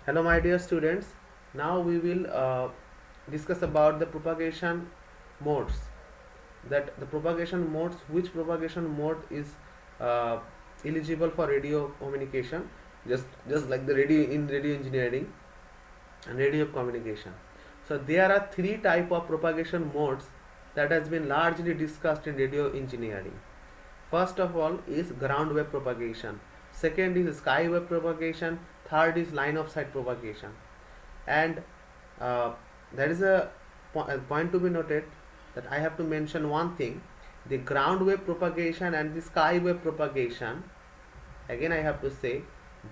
Hello my dear students. Now we will discuss about the propagation modes. That the propagation modes, which propagation mode is uh, eligible for radio communication, just like the radio engineering and radio communication. So there are three type of propagation modes that has been largely discussed in radio engineering. First of all is ground wave propagation. Second is sky wave propagation. Third is line of sight propagation. And there is a point to be noted that I have to mention one thing: the ground wave propagation and the sky wave propagation. Again, I have to say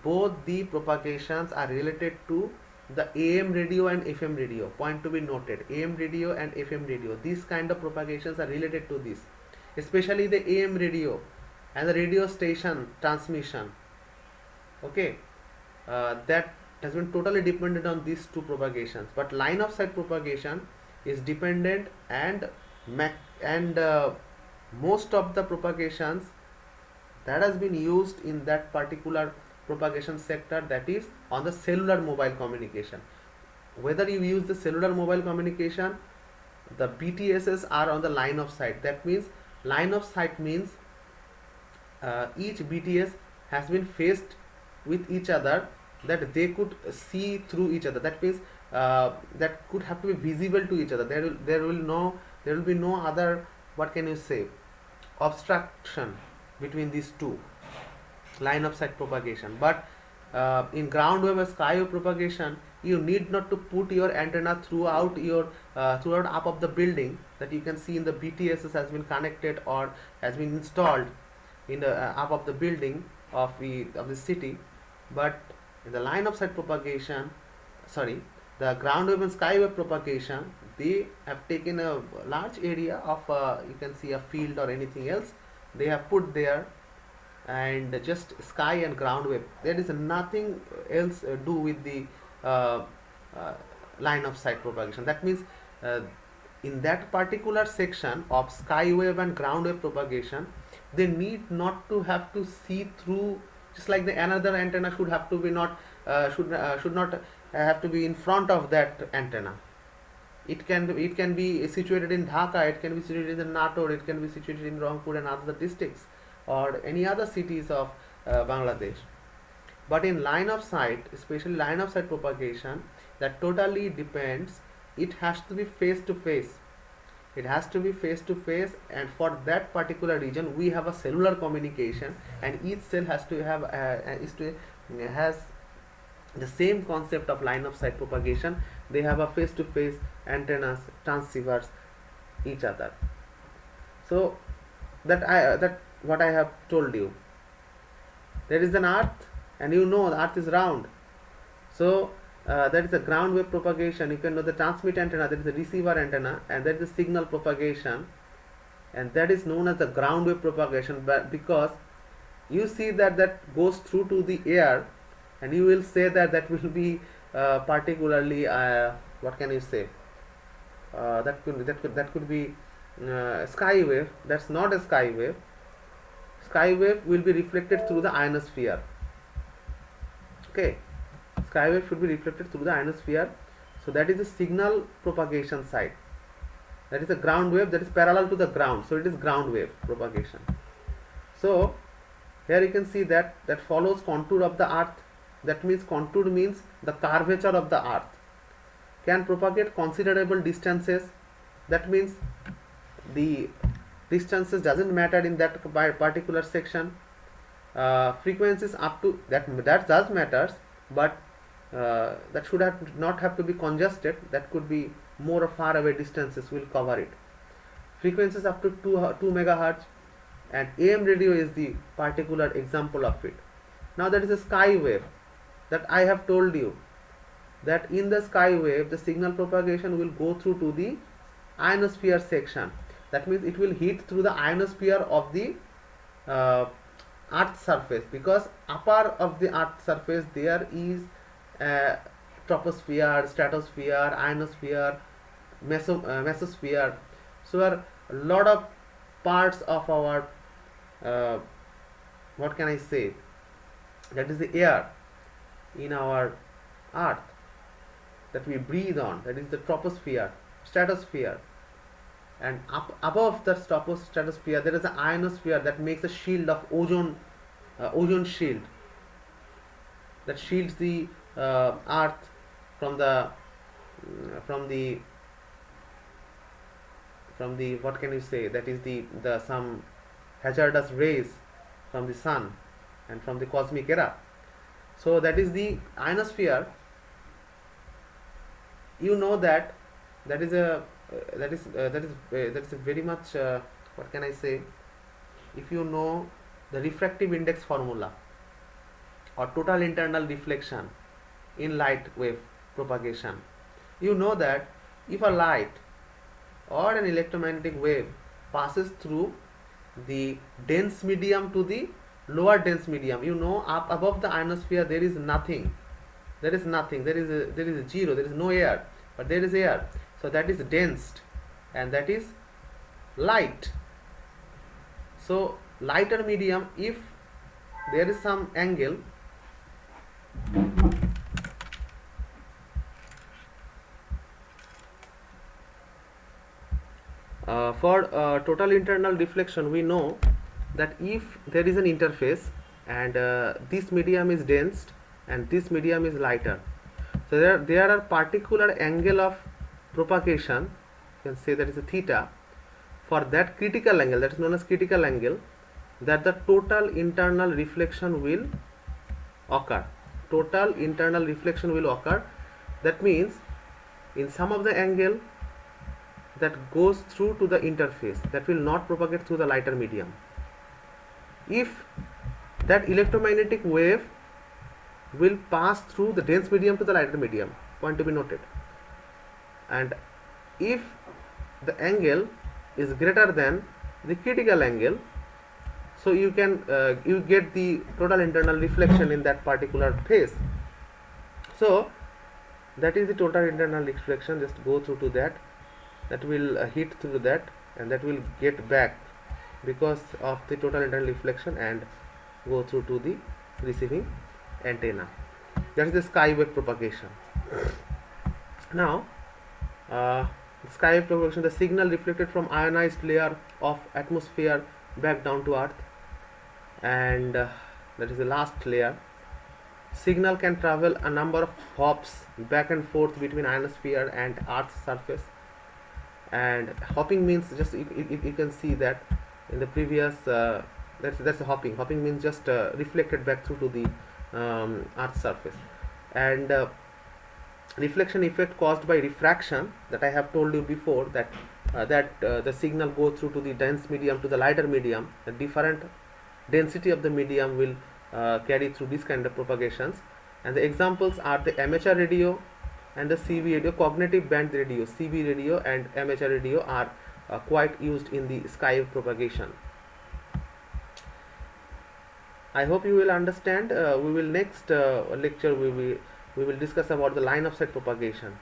both the propagations are related to the AM radio and FM radio. Point to be noted: AM radio and FM radio. These kind of propagations are related to this, especially the AM radio and the radio station transmission. Okay, that has been totally dependent on these two propagations. But line of sight propagation is dependent and most of the propagations that has been used in that particular propagation sector, that is on the cellular mobile communication. Whether you use the cellular mobile communication, the BTSs are on the line of sight. That means line of sight means each BTS has been faced with each other, that they could see through each other. That means that could have to be visible to each other. There will be no other, what can you say, obstruction between these two line of sight propagation. But in ground wave or sky wave propagation, you need not to put your antenna throughout up of the building, that you can see in the BTSs has been connected or has been installed in the up of the building of the city. But in the line of sight propagation, sorry, the ground wave and sky wave propagation, they have taken a large area of you can see a field or anything else, they have put there, and just sky and ground wave. There is nothing else do with the uh, uh, line of sight propagation. That means uh, in that particular section of sky wave and ground wave propagation, they need not to have to see through, just like the another antenna should have to be not should not have to be in front of that antenna. It can be situated in Dhaka, it can be situated in Nator, it can be situated in Rangpur and other districts or any other cities of Bangladesh. But in line of sight, especially line of sight propagation, that totally depends. It has to be face to face. It has to be face to face, and for that particular region, we have a cellular communication, and each cell has to have has the same concept of line of sight propagation. They have a face to face antennas, transceivers each other. So that what I have told you. There is an earth, and you know the earth is round. So that is a ground wave propagation. You can know the transmit antenna, there is a receiver antenna, and that is the signal propagation, and that is known as the ground wave propagation. But because you see that goes through to the air, and you will say that will be particularly what can you say, that could be sky wave. That's not a sky wave. Sky wave will be reflected through the ionosphere. Okay, sky wave should be reflected through the ionosphere. So that is the signal propagation side. That is the ground wave, that is parallel to the ground, so it is ground wave propagation. So here you can see that follows contour of the earth. That means contour means the curvature of the earth, can propagate considerable distances. That means the distances doesn't matter in that particular section. Frequencies up to that does matters, but that should not have to be congested. That could be more far away distances will cover it. Frequencies up to 2 megahertz, and AM radio is the particular example of it. Now that is a sky wave, that I have told you, that in the sky wave the signal propagation will go through to the ionosphere section. That means it will hit through the ionosphere of the uh, earth surface, because upper of the earth surface there is troposphere, stratosphere, ionosphere, mesosphere. So are a lot of parts of our uh, what can I say, that is the air in our earth that we breathe on, that is the troposphere, stratosphere, and up above the stratosphere there is an ionosphere that makes a shield of ozone shield that shields the earth from the from the what can you say, that is the some hazardous rays from the sun and from the cosmic era. So that is the ionosphere. You know that that is a that is a very much what can I say, if you know the refractive index formula or total internal reflection in light wave propagation, you know that if a light or an electromagnetic wave passes through the dense medium to the lower dense medium, you know up above the ionosphere there is nothing, there is a zero, there is no air, but there is air, so that is dense and that is light. So lighter medium, if there is some angle for total internal reflection, we know that if there is an interface and this medium is dense and this medium is lighter, so there are particular angle of propagation, you can say that is a theta, for that critical angle, that is known as critical angle, that the total internal reflection will occur. Total internal reflection will occur. That means in some of the angle that goes through to the interface, that will not propagate through the lighter medium. If that electromagnetic wave will pass through the dense medium to the lighter medium, point to be noted, and if the angle is greater than the critical angle, so you can you get the total internal reflection in that particular phase. So that is the total internal reflection, just go through to that, that will hit through that and that will get back because of the total internal reflection and go through to the receiving antenna. That is the skywave propagation. Now skywave propagation, the signal reflected from ionized layer of atmosphere back down to earth, and that is the last layer. Signal can travel a number of hops back and forth between ionosphere and earth's surface, and hopping means just you can see that in the previous that's a hopping means just reflected back through to the earth's surface, and reflection effect caused by refraction, that I have told you before, that the signal go through to the dense medium to the lighter medium, a different density of the medium will carry through this kind of propagations, and the examples are the amateur radio and the CB radio, cognitive band radio. CB radio and amateur radio are quite used in the skywave propagation. I hope you will understand. We will next lecture we will discuss about the line of sight propagation.